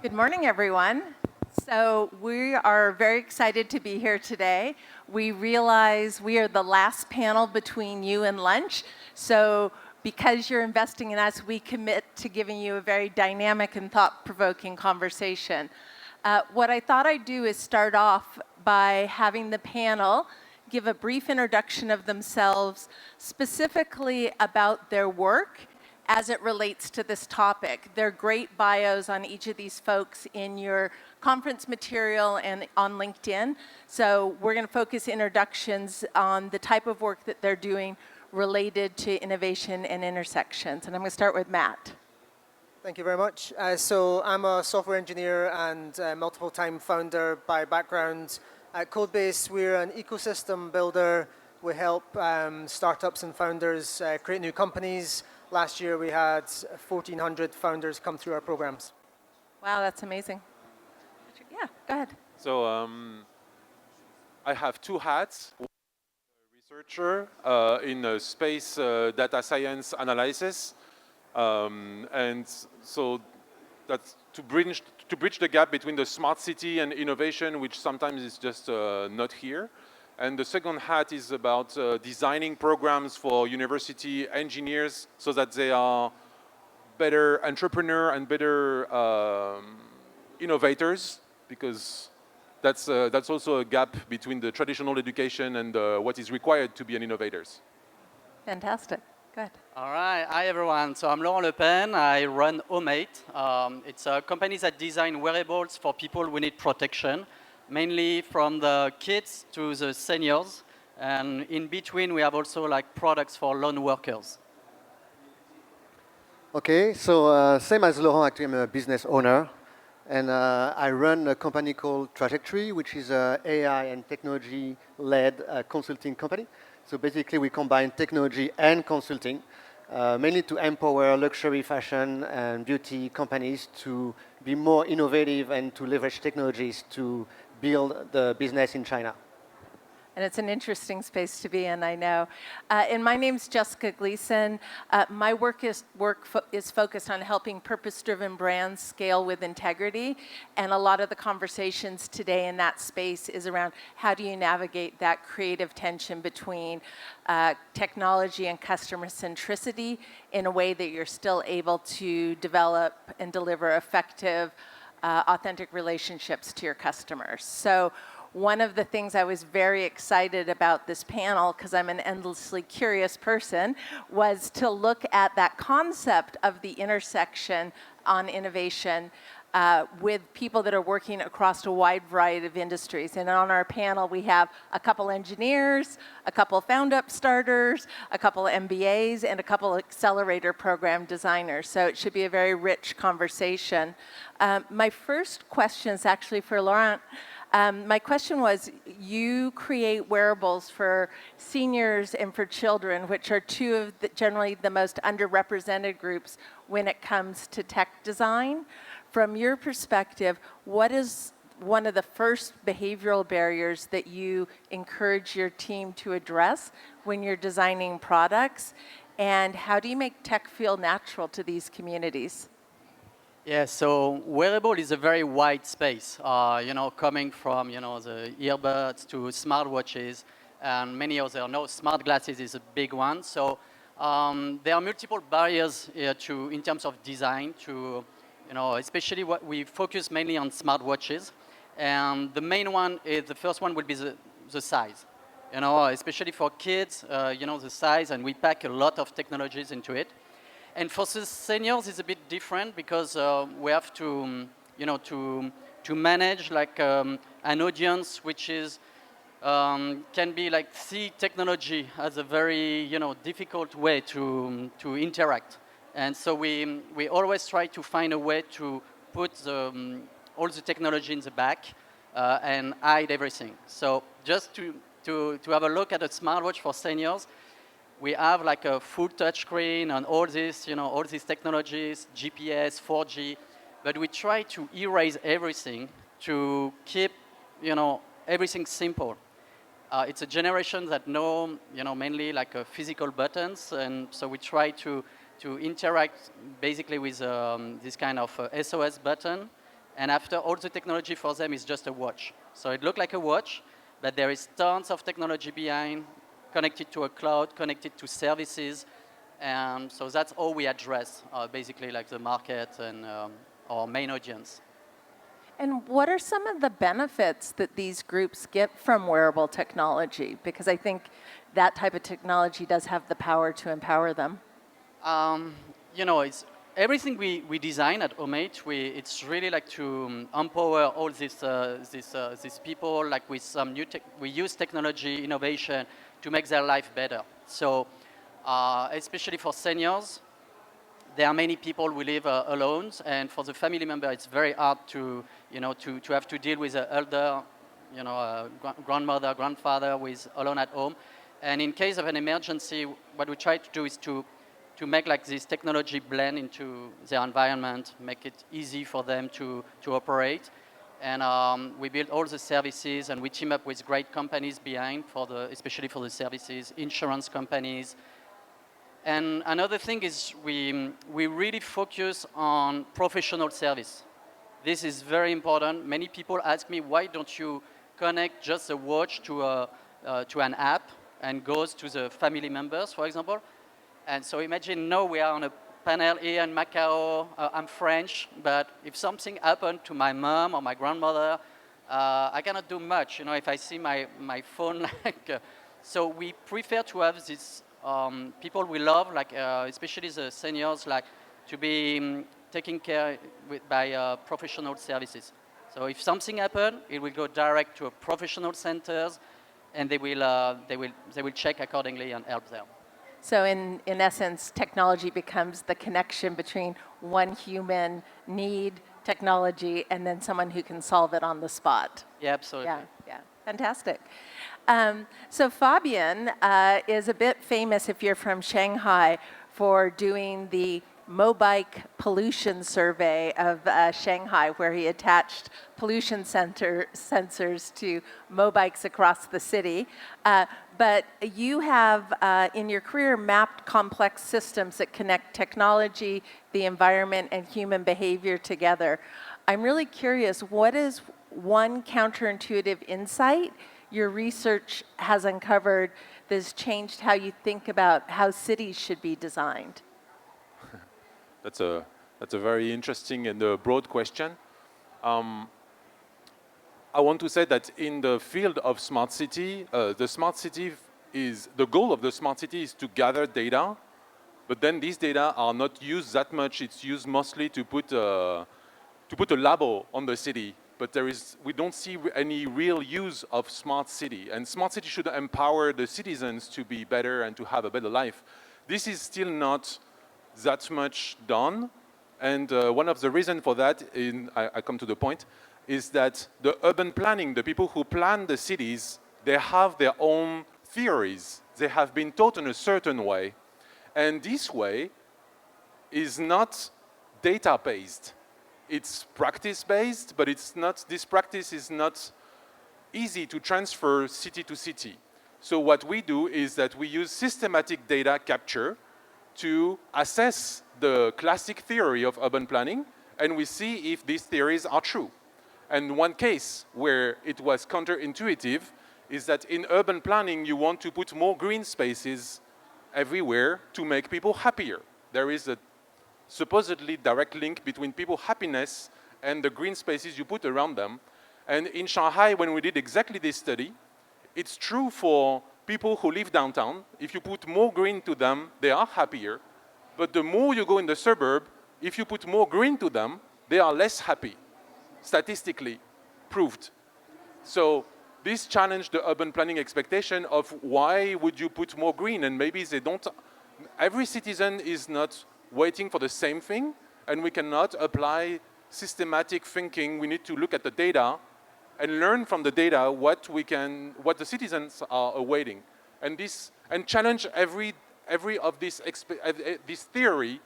Good morning, everyone. So we are very excited to be here today. We realize we are the last panel between you and lunch. So because you're investing in us, we commit to giving you a very dynamic and thought-provoking conversation. What I thought I'd do is start off by having the panel give a brief introduction of themselves, specifically about their work as it relates to this topic. There are great bios on each of these folks in your conference material and on LinkedIn. So we're going to focus introductions on the type of work that they're doing related to innovation and intersections. And I'm going to start with Matt. Thank you very much. So I'm a software engineer and multiple-time founder by background. At Codebase, we're an ecosystem builder. We help startups and founders create new companies. Last year, we had 1,400 founders come through our programs. Wow, that's amazing. Yeah, go ahead. So I have two hats. One is a researcher in space data science analysis. And so that's to bridge the gap between the smart city and innovation, which sometimes is just not here. And the second hat is about designing programs for university engineers so that they are better entrepreneurs and better innovators, because that's also a gap between the traditional education and what is required to be an innovator. Fantastic. Go ahead. All right. Hi, everyone. So I'm Laurent Le Pen. I run Omate. It's a company that designs wearables for people who need protection, mainly from the kids to the seniors. And in between, we have also like products for lone workers. Okay, so same as Laurent, actually I'm a business owner. And I run a company called Trajectory, which is an AI and technology-led consulting company. So basically, we combine technology and consulting, mainly to empower luxury fashion and beauty companies to be more innovative and to leverage technologies to build the business in China. And it's an interesting space to be in, I know. And my name's Jessica Gleason. My work is focused on helping purpose-driven brands scale with integrity. And a lot of the conversations today in that space is around how do you navigate that creative tension between technology and customer centricity in a way that you're still able to develop and deliver effective, authentic relationships to your customers. So one of the things I was very excited about this panel, because I'm an endlessly curious person, was to look at that concept of the intersection on innovation with people that are working across a wide variety of industries. And on our panel, we have a couple engineers, a couple found-up starters, a couple MBAs, and a couple accelerator program designers. So it should be a very rich conversation. My first question is actually for Laurent. My question was, you create wearables for seniors and for children, which are two of generally the most underrepresented groups when it comes to tech design. From your perspective, what is one of the first behavioral barriers that you encourage your team to address when you're designing products? And how do you make tech feel natural to these communities? Yeah, so wearable is a very wide space, coming from, the earbuds to smartwatches and many others. No, smart glasses is a big one. So there are multiple barriers here in terms of design especially what we focus mainly on smartwatches. And the main one is, the first one would be the size. Especially for kids, the size, and we pack a lot of technologies into it. And for the seniors, it's a bit different because we have to manage like an audience which is can be like see technology as a very difficult way to interact. And so we always try to find a way to put all the technology in the back and hide everything. So just to have a look at a smartwatch for seniors, we have like a full touchscreen and all this, all these technologies, GPS, 4G, but we try to erase everything to keep, everything simple. It's a generation that know, mainly like physical buttons, and so we try to interact basically with this kind of SOS button, And after, all the technology for them is just a watch. So it looked like a watch, but there is tons of technology behind, connected to a cloud, connected to services. And so that's all we address, basically like the market and our main audience. And what are some of the benefits that these groups get from wearable technology? Because I think that type of technology does have the power to empower them. You know, it's everything we design at Omate. It's really like to empower all these people, like with some new we use technology innovation to make their life better. So, especially for seniors, there are many people who live alone, and for the family member, it's very hard to, you know, to have to deal with an elder, you know, grandmother, grandfather who is alone at home. And in case of an emergency, what we try to do is to make like this technology blend into their environment, make it easy for them to operate. And we build all the services, and we team up with great companies behind, especially for the services, insurance companies. And another thing is we really focus on professional service. This is very important. Many people ask me, why don't you connect just a watch to an app and goes to the family members, for example? And so imagine now we are on a panel here in Macau. I'm French, but if something happened to my mom or my grandmother, I cannot do much, you know, if I see my phone. So we prefer to have these people we love, like especially the seniors, like to be taken care by professional services. So if something happens, it will go direct to a professional centers, and they will check accordingly and help them. So in essence, technology becomes the connection between one human need, technology, and then someone who can solve it on the spot. Yeah, absolutely. Yeah, fantastic. So Fabian is a bit famous, if you're from Shanghai, for doing the Mobike pollution survey of Shanghai, where he attached pollution sensors to Mobikes across the city. But you have, in your career, mapped complex systems that connect technology, the environment, and human behavior together. I'm really curious, what is one counterintuitive insight your research has uncovered that's changed how you think about how cities should be designed? That's a very interesting and broad question. I want to say that in the field of smart city, the goal of the smart city is to gather data, but then these data are not used that much. It's used mostly to put a label on the city. But we don't see any real use of smart city. And smart city should empower the citizens to be better and to have a better life. This is still not that much done. And one of the reasons for that, I come to the point, is that the urban planning, the people who plan the cities, they have their own theories. They have been taught in a certain way. And this way is not data-based. It's practice-based, but this practice is not easy to transfer city to city. So what we do is that we use systematic data capture to assess the classic theory of urban planning, and we see if these theories are true. And one case where it was counterintuitive is that in urban planning, you want to put more green spaces everywhere to make people happier. There is a supposedly direct link between people's happiness and the green spaces you put around them. And in Shanghai, when we did exactly this study, it's true for people who live downtown. If you put more green to them, they are happier. But the more you go in the suburb, if you put more green to them, they are less happy, statistically proved. So this challenged the urban planning expectation of why would you put more green? And maybe they don't, every citizen is not waiting for the same thing, and we cannot apply systematic thinking. We need to look at the data and learn from the data what the citizens are awaiting, and challenge every of this theory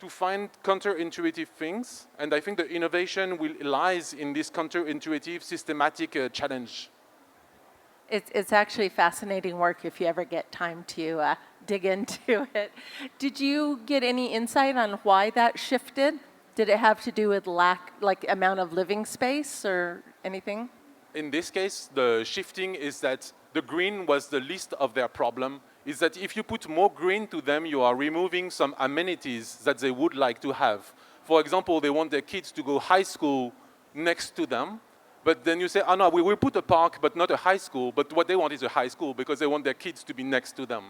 to find counterintuitive things. And I think the innovation lies in this counterintuitive systematic challenge. It's actually fascinating work if you ever get time to dig into it. Did you get any insight on why that shifted? Did it have to do with like amount of living space or anything? In this case, the shifting is that the green was the least of their problem, is that if you put more green to them, you are removing some amenities that they would like to have. For example, they want their kids to go high school next to them, but then you say, oh no, we will put a park, but not a high school, but what they want is a high school because they want their kids to be next to them.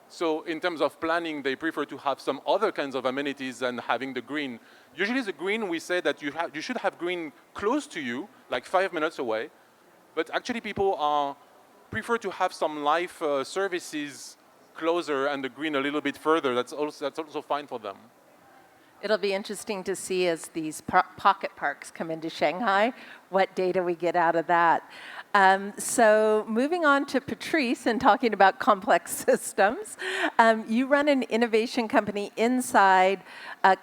So in terms of planning, they prefer to have some other kinds of amenities than having the green. Usually the green, we say that you should have green close to you, like 5 minutes away. But actually people prefer to have some life services closer and the green a little bit further. That's also fine for them. It'll be interesting to see as these pocket parks come into Shanghai, what data we get out of that. So moving on to Patrice and talking about complex systems, you run an innovation company inside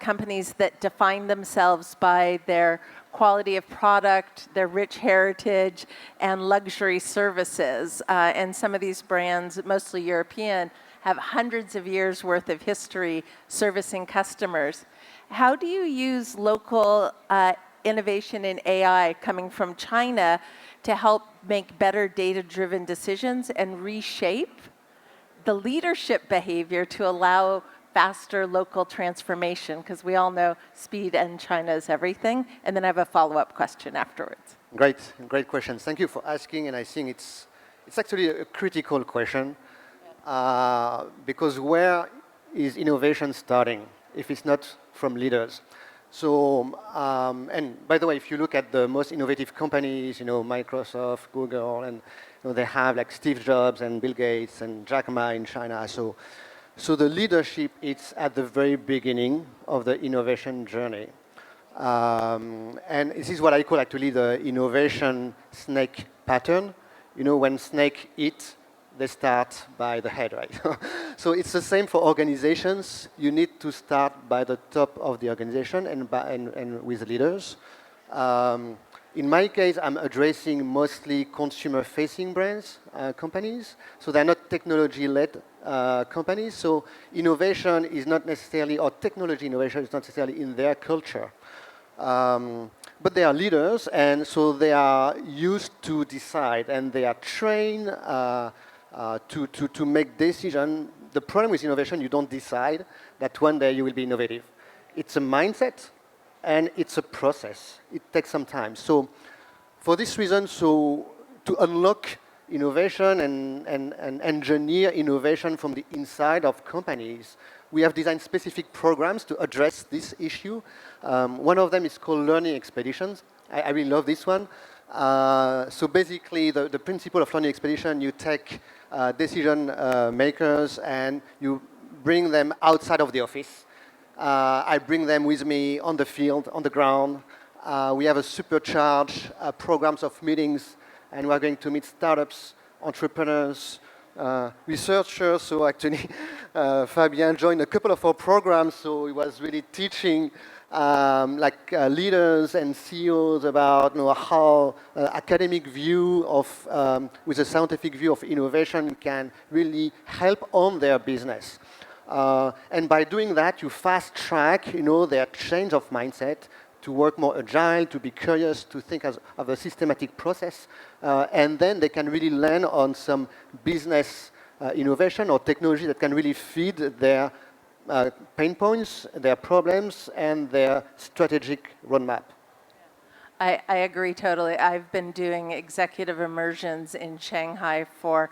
companies that define themselves by their quality of product, their rich heritage, and luxury services. And some of these brands, mostly European, have hundreds of years worth of history servicing customers. How do you use local innovation in AI coming from China to help make better data-driven decisions and reshape the leadership behavior to allow faster local transformation? Because we all know speed in China is everything. And then I have a follow-up question afterwards. Great question. Thank you for asking, and I think it's actually a critical question because where is innovation starting if it's not from leaders? So, and by the way, if you look at the most innovative companies, Microsoft, Google, and they have like Steve Jobs and Bill Gates and Jack Ma in China. So the leadership is at the very beginning of the innovation journey. And this is what I call actually the innovation snake pattern. When snake eat, they start by the head, right? So it's the same for organizations. You need to start by the top of the organization and with leaders. In my case, I'm addressing mostly consumer-facing brands, companies. So they're not technology-led companies. So innovation is not necessarily, or technology innovation is not necessarily in their culture. But they are leaders, and so they are used to decide, and they are trained to make decisions. The problem with innovation, you don't decide that one day you will be innovative. It's a mindset, and it's a process. It takes some time. So for this reason, to unlock innovation and engineer innovation from the inside of companies, we have designed specific programs to address this issue. One of them is called learning expeditions. I really love this one. So basically, the principle of learning expedition, you take decision makers and you bring them outside of the office. I bring them with me on the field, on the ground. We have a supercharged programs of meetings, and we're going to meet startups, entrepreneurs, researchers. So actually, Fabien joined a couple of our programs, so he was really teaching leaders and CEOs about how academic view of with a scientific view of innovation can really help on their business. And by doing that, you fast track their change of mindset to work more agile, to be curious, to think of a systematic process, and then they can really land on some business innovation or technology that can really feed their pain points, their problems, and their strategic roadmap. I agree totally. I've been doing executive immersions in Shanghai for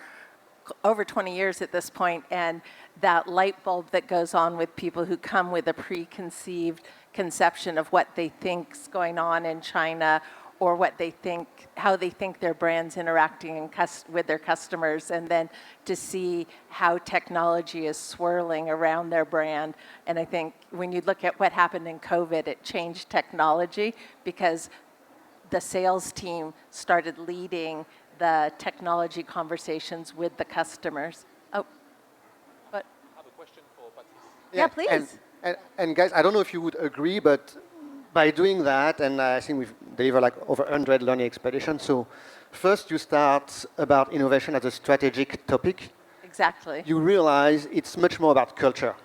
over 20 years at this point, and that light bulb that goes on with people who come with a preconceived conception of what they think's going on in China, or how they think their brand's interacting with their customers, and then to see how technology is swirling around their brand. And I think when you look at what happened in COVID, it changed technology because the sales team started leading the technology conversations with the customers. Oh, what? I have a question for Patrice. Yeah, please. And guys, I don't know if you would agree, but by doing that, and I think we've delivered like over 100 learning expeditions. So first you start about innovation as a strategic topic. Exactly. You realize it's much more about culture,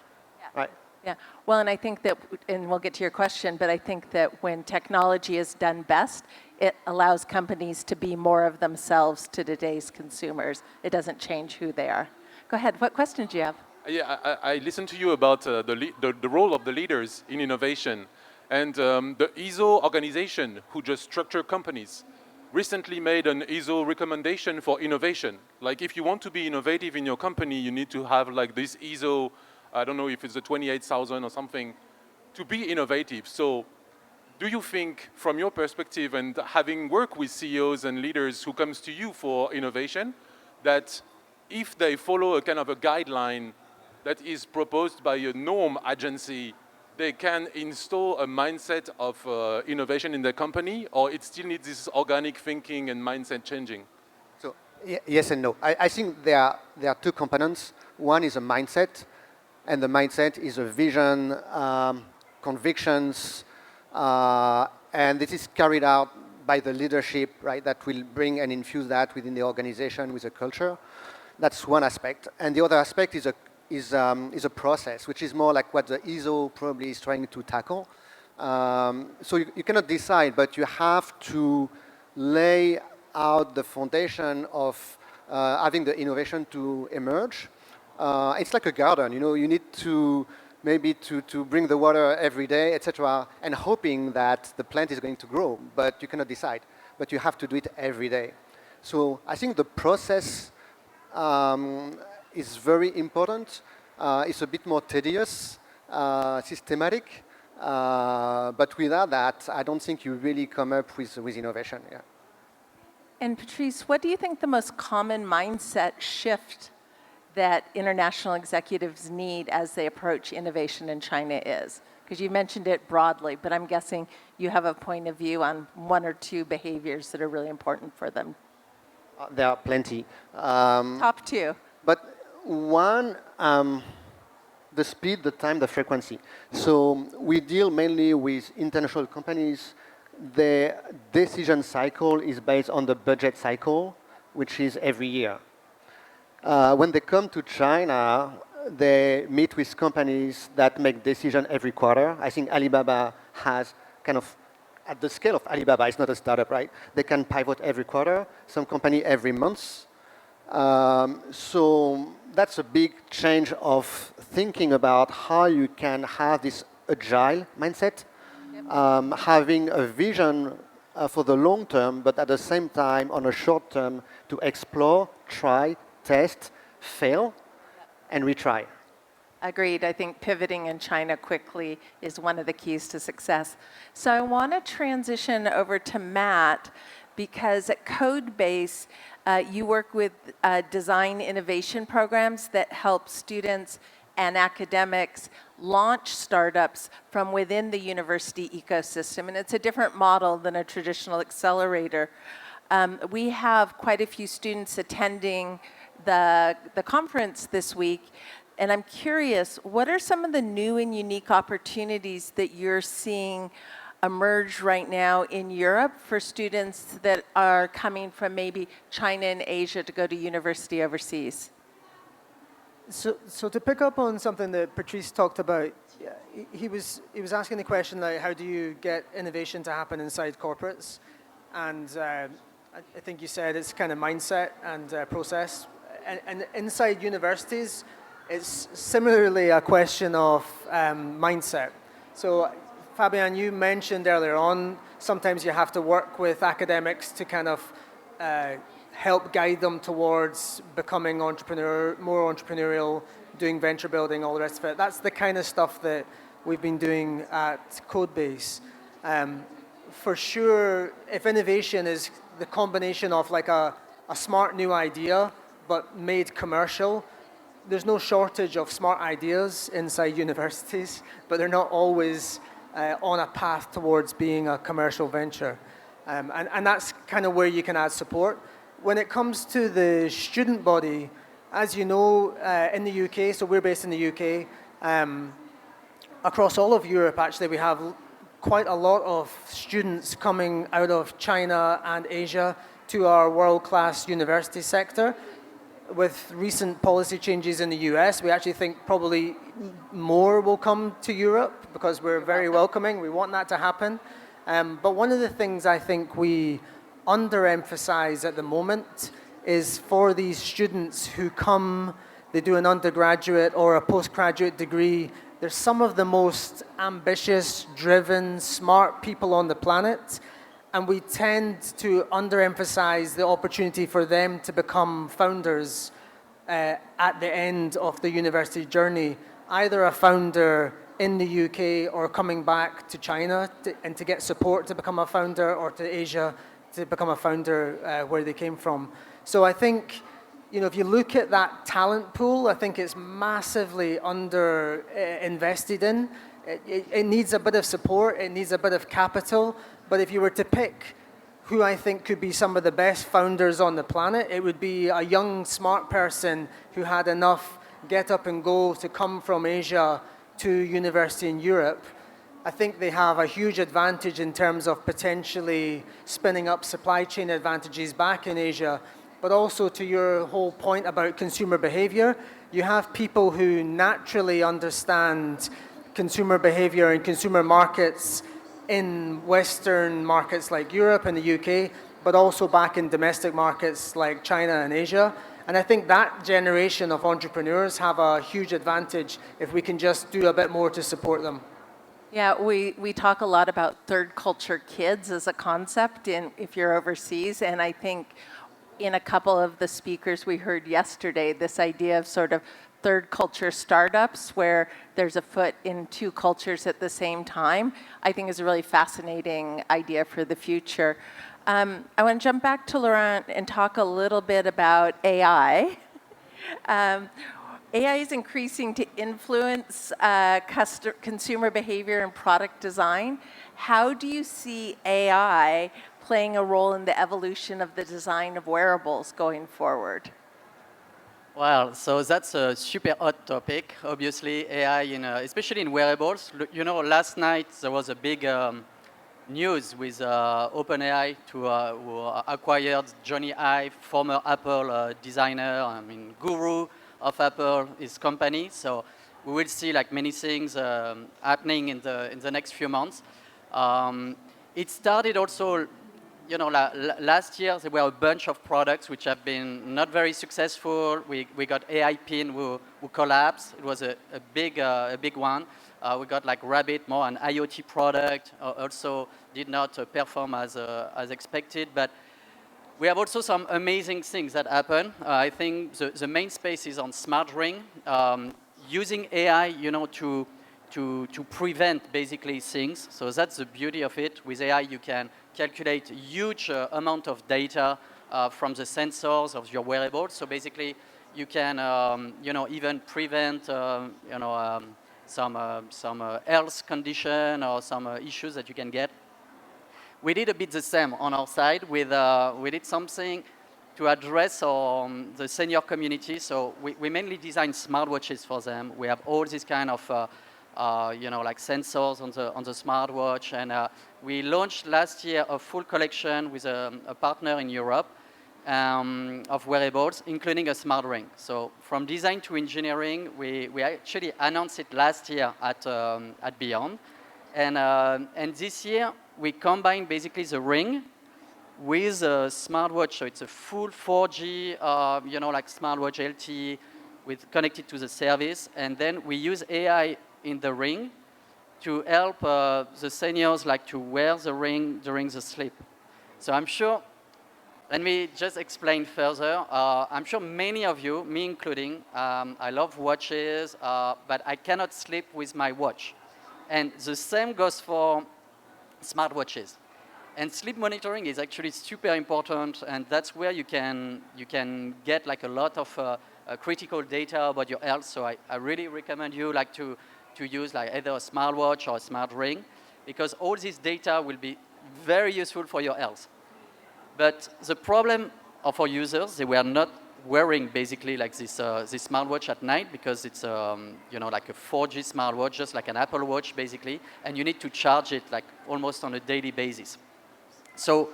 right? Yeah, well, and I think that, and we'll get to your question, but I think that when technology is done best, it allows companies to be more of themselves to today's consumers. It doesn't change who they are. Go ahead, what question do you have? Yeah, I listened to you about the role of the leaders in innovation, and the ISO organization who just structure companies recently made an ISO recommendation for innovation. Like if you want to be innovative in your company, you need to have like this ISO, I don't know if it's the 28,000 or something, to be innovative. So do you think, from your perspective and having worked with CEOs and leaders who comes to you for innovation, that if they follow a kind of a guideline that is proposed by a norm agency, they can install a mindset of innovation in their company, or it still needs this organic thinking and mindset changing? So yes and no. I think there are two components. One is a mindset, and the mindset is a vision, convictions, and this is carried out by the leadership, right? That will bring and infuse that within the organization with a culture. That's one aspect, and the other aspect is a process, which is more like what the ISO probably is trying to tackle. So you cannot decide, but you have to lay out the foundation of having the innovation to emerge. It's like a garden, you know, you need to maybe to bring the water every day, etc., and hoping that the plant is going to grow, but you cannot decide, but you have to do it every day. So I think the process is very important. It's a bit more tedious, systematic, but without that, I don't think you really come up with innovation. Yeah. And Patrice, what do you think the most common mindset shift that international executives need as they approach innovation in China is? Because you mentioned it broadly, but I'm guessing you have a point of view on one or two behaviors that are really important for them. There are plenty. Top two. But one, the speed, the time, the frequency. So we deal mainly with international companies. The decision cycle is based on the budget cycle, which is every year. When they come to China, they meet with companies that make decisions every quarter. I think Alibaba has kind of, at the scale of Alibaba, it's not a startup, right? They can pivot every quarter, some company every month. So that's a big change of thinking about how you can have this agile mindset, having a vision for the long term, but at the same time, on a short term, to explore, try, test, fail, and retry. Agreed. I think pivoting in China quickly is one of the keys to success. So I want to transition over to Matt, because at Codebase, you work with design innovation programs that help students and academics launch startups from within the university ecosystem. And it's a different model than a traditional accelerator. We have quite a few students attending the conference this week. And I'm curious, what are some of the new and unique opportunities that you're seeing emerge right now in Europe for students that are coming from maybe China and Asia to go to university overseas? So to pick up on something that Patrice talked about, he was asking the question like, how do you get innovation to happen inside corporates? And I think you said it's kind of mindset and process. And inside universities, it's similarly a question of mindset. So Fabian, you mentioned earlier on, sometimes you have to work with academics to kind of help guide them towards becoming more entrepreneurial, doing venture building, all the rest of it. That's the kind of stuff that we've been doing at Codebase. For sure, if innovation is the combination of like a smart new idea, but made commercial, there's no shortage of smart ideas inside universities, but they're not always on a path towards being a commercial venture. And that's kind of where you can add support. When it comes to the student body, as you know, in the UK, so we're based in the UK, across all of Europe, actually, we have quite a lot of students coming out of China and Asia to our world-class university sector. with recent policy changes in the US, we actually think probably more will come to Europe because we're very welcoming. We want that to happen. But one of the things I think we underemphasize at the moment is for these students who come, they do an undergraduate or a postgraduate degree, they're some of the most ambitious, driven, smart people on the planet. And we tend to underemphasize the opportunity for them to become founders at the end of the university journey, either a founder in the UK or coming back to China and to get support to become a founder, or to Asia to become a founder where they came from. So I think, if you look at that talent pool, I think it's massively under invested in. It needs a bit of support, it needs a bit of capital, but if you were to pick who I think could be some of the best founders on the planet, it would be a young, smart person who had enough get up and go to come from Asia to university in Europe. I think they have a huge advantage in terms of potentially spinning up supply chain advantages back in Asia. But also, to your whole point about consumer behavior, you have people who naturally understand consumer behavior and consumer markets in Western markets like Europe and the UK, but also back in domestic markets like China and Asia. And I think that generation of entrepreneurs have a huge advantage if we can just do a bit more to support them. Yeah, we talk a lot about third culture kids as a concept if you're overseas, and I think in a couple of the speakers we heard yesterday, this idea of sort of third culture startups where there's a foot in two cultures at the same time, I think is a really fascinating idea for the future. I want to jump back to Laurent and talk a little bit about AI. AI is increasing to influence consumer behavior and product design. How do you see AI playing a role in the evolution of the design of wearables going forward? Well, so that's a super hot topic. Obviously, AI, especially in wearables. Last night there was a big news with OpenAI who acquired Johnny Ive, former Apple designer, guru of Apple, his company. So we will see many things happening in the next few months. It started also. Last year there were a bunch of products which have been not very successful. We got AI Pin who collapsed. It was a big one. We got Rabbit, more an IoT product, also did not perform as expected. But we have also some amazing things that happen. I think the main space is on smart ring, using AI, to prevent basically things. So that's the beauty of it. With AI, you can calculate huge amount of data from the sensors of your wearables. So basically, you can, even prevent, some health condition or some issues that you can get. We did a bit the same on our side. We did something to address the senior community. So we mainly design smartwatches for them. We have all these kind of sensors on the smartwatch, and we launched last year a full collection with a partner in Europe of wearables, including a smart ring. So from design to engineering, we actually announced it last year at Beyond, and this year we combined basically the ring with a smartwatch. So it's a full 4G, smartwatch LTE, connected to the service, and then we use AI in the ring to help the seniors to wear the ring during the sleep. So I'm sure, let me just explain further. I'm sure many of you, me including, I love watches, but I cannot sleep with my watch. And the same goes for smartwatches. And sleep monitoring is actually super important, and that's where you can get a lot of critical data about your health. So I really recommend you to use either a smartwatch or a smart ring, because all this data will be very useful for your health. But the problem of our users, they were not wearing basically this smartwatch at night, because it's a 4G smartwatch, just like an Apple Watch basically, and you need to charge it almost on a daily basis. So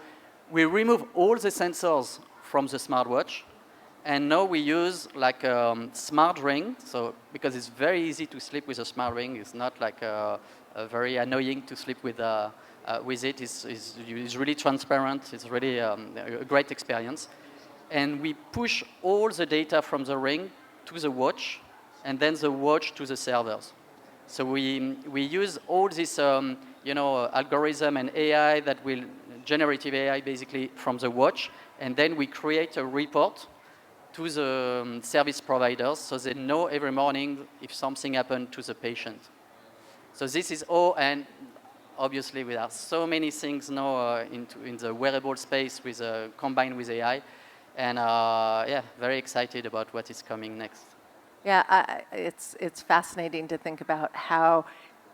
we remove all the sensors from the smartwatch, And now we use like a smart ring, so because it's very easy to sleep with a smart ring. It's not like very annoying to sleep with it. It's really transparent. It's really a great experience. And we push all the data from the ring to the watch, and then the watch to the servers. So we use all this algorithm and AI that will generative AI basically from the watch, and then we create a report to the service providers so they know every morning if something happened to the patient. So this is all, and obviously we have so many things now in the wearable space with combined with AI, and yeah, very excited about what is coming next. Yeah, it's fascinating to think about how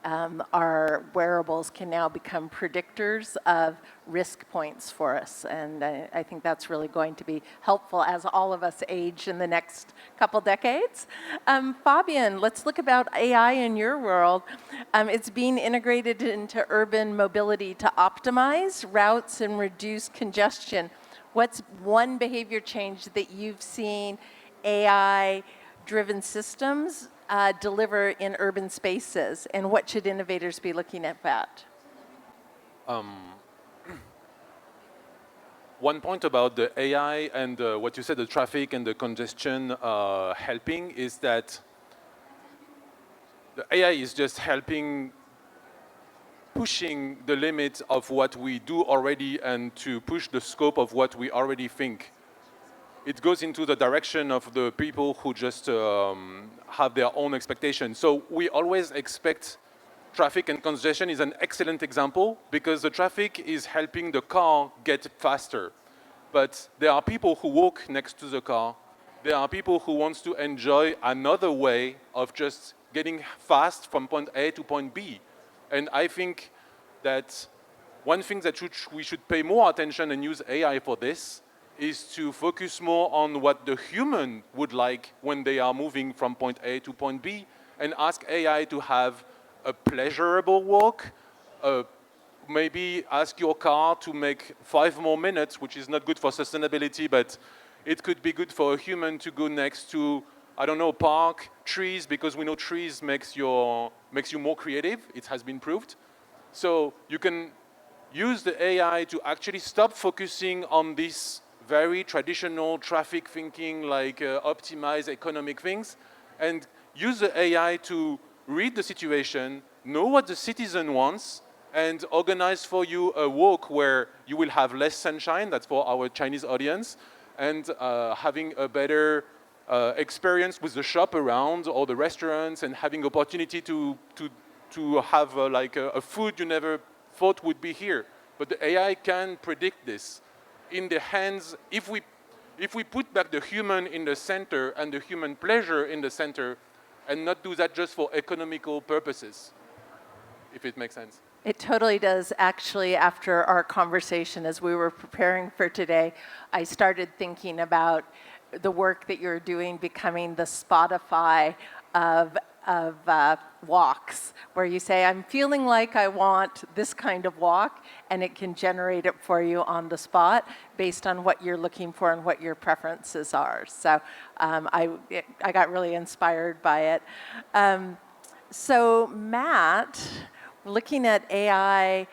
our wearables can now become predictors of risk points for us. And I think that's really going to be helpful as all of us age in the next couple decades. Fabian, let's look about AI in your world. It's being integrated into urban mobility to optimize routes and reduce congestion. What's one behavior change that you've seen AI-driven systems deliver in urban spaces, and what should innovators be looking at that? One point about the AI and what you said, the traffic and the congestion helping, is that the AI is just helping pushing the limits of what we do already and to push the scope of what we already think. It goes into the direction of the people who just have their own expectations. So we always expect traffic, and congestion is an excellent example because the traffic is helping the car get faster. But there are people who walk next to the car. There are people who want to enjoy another way of just getting fast from point A to point B. And I think that one thing that we should pay more attention and use AI for this is to focus more on what the human would like when they are moving from point A to point B, and ask AI to have a pleasurable walk. Maybe ask your car to make 5 more minutes, which is not good for sustainability, but it could be good for a human to go next to, I don't know, park, trees, because we know trees makes you more creative. It has been proved. So you can use the AI to actually stop focusing on this very traditional traffic thinking, like optimize economic things, and use the AI to read the situation, know what the citizen wants, and organize for you a walk where you will have less sunshine. That's for our Chinese audience, and having a better experience with the shop around or the restaurants, and having opportunity to have like a food you never thought would be here. But the AI can predict this. In the hands, if we put back the human in the center and the human pleasure in the center, and not do that just for economical purposes, if it makes sense. It totally does. Actually, after our conversation, as we were preparing for today, I started thinking about the work that you're doing becoming the Spotify of walks, where you say, I'm feeling like I want this kind of walk, and it can generate it for you on the spot based on what you're looking for and what your preferences are. So I got really inspired by it. So Matt, looking at AI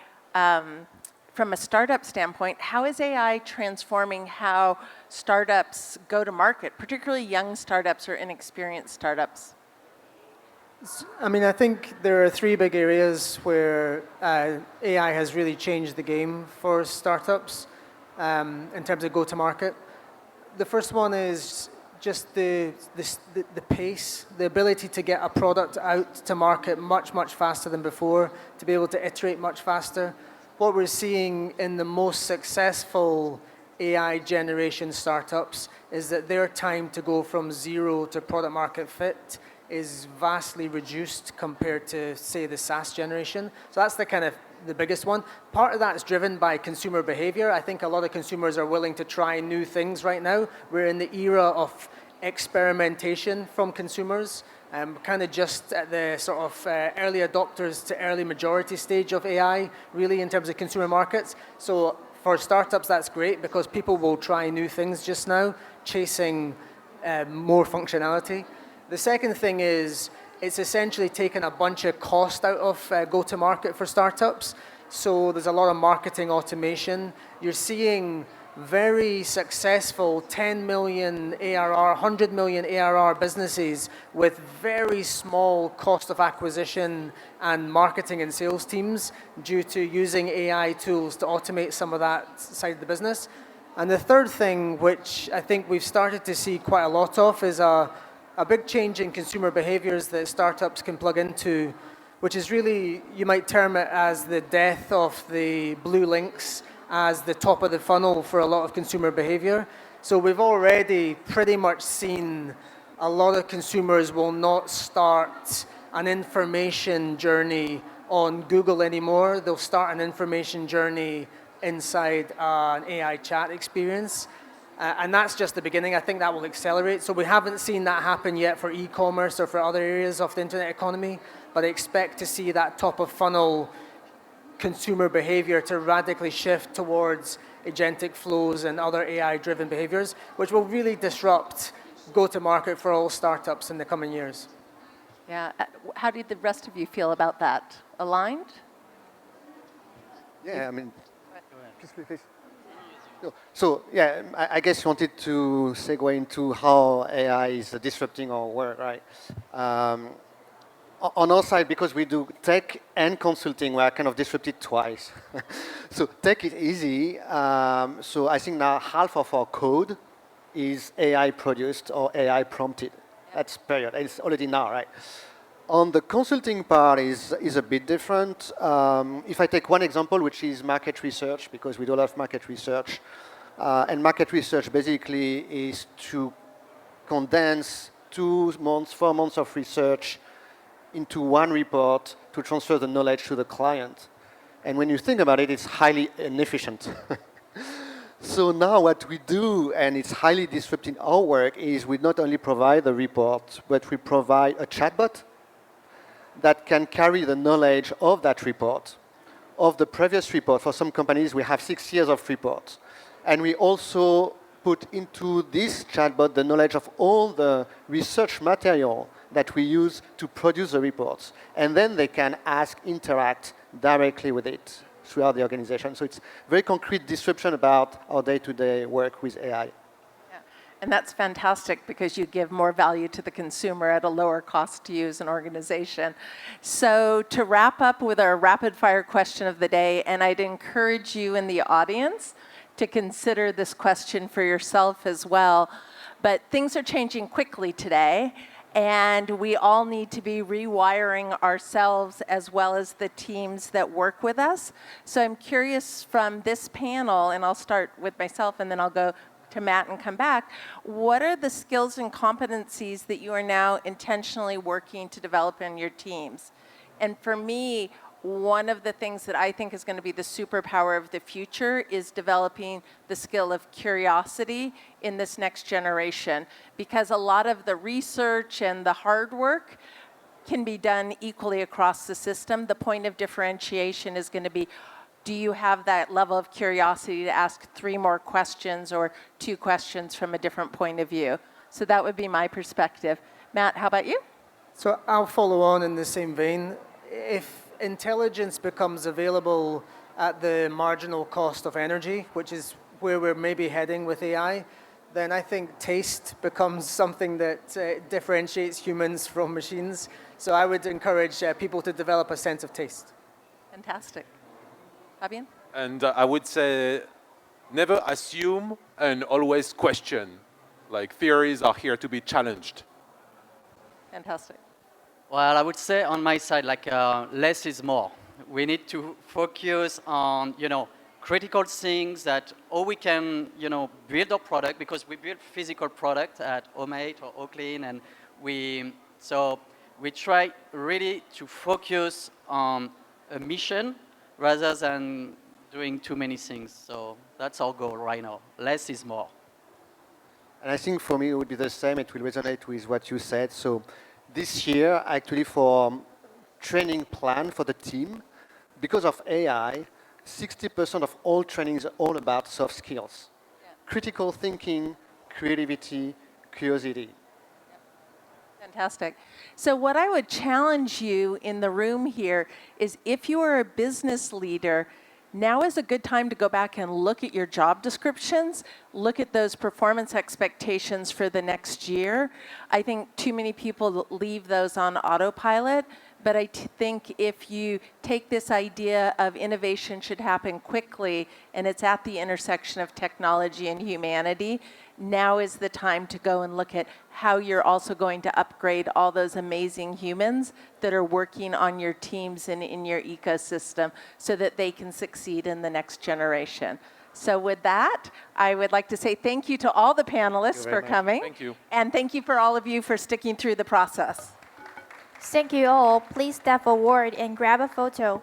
from a startup standpoint, how is AI transforming how startups go to market, particularly young startups or inexperienced startups? I mean, I think there are 3 big areas where AI has really changed the game for startups in terms of go-to-market. The first one is just the pace, the ability to get a product out to market much, much faster than before, to be able to iterate much faster. What we're seeing in the most successful AI generation startups is that their time to go from 0 to product market fit is vastly reduced compared to, say, the SaaS generation. So that's the biggest one. Part of that is driven by consumer behavior. I think a lot of consumers are willing to try new things right now. We're in the era of experimentation from consumers, kind of just at the sort of early adopters to early majority stage of AI, really, in terms of consumer markets. So for startups, that's great because people will try new things just now, chasing more functionality. The second thing is it's essentially taken a bunch of cost out of go-to-market for startups. So there's a lot of marketing automation. You're seeing very successful 10 million ARR, 100 million ARR businesses with very small cost of acquisition and marketing and sales teams due to using AI tools to automate some of that side of the business. And the third thing, which I think we've started to see quite a lot of, is a big change in consumer behaviors that startups can plug into, which is really, you might term it as the death of the blue links as the top of the funnel for a lot of consumer behavior. So we've already pretty much seen a lot of consumers will not start an information journey on Google anymore. They'll start an information journey inside an AI chat experience. And that's just the beginning. I think that will accelerate. So we haven't seen that happen yet for e-commerce or for other areas of the internet economy, but I expect to see that top of funnel consumer behavior to radically shift towards agentic flows and other AI-driven behaviors, which will really disrupt go-to-market for all startups in the coming years. Yeah. How did the rest of you feel about that? Aligned? Yeah, I mean, please. So yeah, I guess you wanted to segue into how AI is disrupting our work, right? On our side, because we do tech and consulting, we are kind of disrupted twice. So tech is easy. So I think now half of our code is AI produced or AI prompted. That's period. It's already now, right? On the consulting part is a bit different. If I take one example, which is market research, because we do a lot of market research. And market research basically is to condense 2 months, 4 months of research into one report to transfer the knowledge to the client. And when you think about it, it's highly inefficient. So now what we do, and it's highly disrupting our work, is we not only provide the report, but we provide a chatbot that can carry the knowledge of that report, of the previous report. For some companies, we have 6 years of reports. And we also put into this chatbot the knowledge of all the research material that we use to produce the reports. And then they can ask, interact directly with it throughout the organization. So it's very concrete disruption about our day-to-day work with AI. Yeah. And that's fantastic because you give more value to the consumer at a lower cost to you as an organization. So to wrap up with our rapid fire question of the day, and I'd encourage you in the audience to consider this question for yourself as well. But things are changing quickly today, and we all need to be rewiring ourselves as well as the teams that work with us. So I'm curious from this panel, and I'll start with myself and then I'll go to Matt and come back. What are the skills and competencies that you are now intentionally working to develop in your teams? And for me, one of the things that I think is going to be the superpower of the future is developing the skill of curiosity in this next generation, because a lot of the research and the hard work can be done equally across the system. The point of differentiation is going to be, do you have that level of curiosity to ask 3 more questions or 2 questions from a different point of view? So that would be my perspective. Matt, how about you? So I'll follow on in the same vein. If intelligence becomes available at the marginal cost of energy, which is where we're maybe heading with AI, then I think taste becomes something that differentiates humans from machines. So I would encourage people to develop a sense of taste. Fantastic. Fabian? And I would say never assume and always question. Like theories are here to be challenged. Fantastic. Well, I would say on my side, less is more. We need to focus on, critical things that, or we can, build our product, because we build physical product at Home8 or Oaklyn, and we try really to focus on a mission rather than doing too many things. So that's our goal right now. Less is more. And I think for me it would be the same. It will resonate with what you said. So this year, actually, for training plan for the team, because of AI, 60% of all training is all about soft skills. Critical thinking, creativity, curiosity. Fantastic. So what I would challenge you in the room here is if you are a business leader, now is a good time to go back and look at your job descriptions, look at those performance expectations for the next year. I think too many people leave those on autopilot, but I think if you take this idea of innovation should happen quickly and it's at the intersection of technology and humanity, now is the time to go and look at how you're also going to upgrade all those amazing humans that are working on your teams and in your ecosystem so that they can succeed in the next generation. So with that, I would like to say thank you to all the panelists for coming. Thank you. And thank you for all of you for sticking through the process. Thank you all. Please step forward and grab a photo.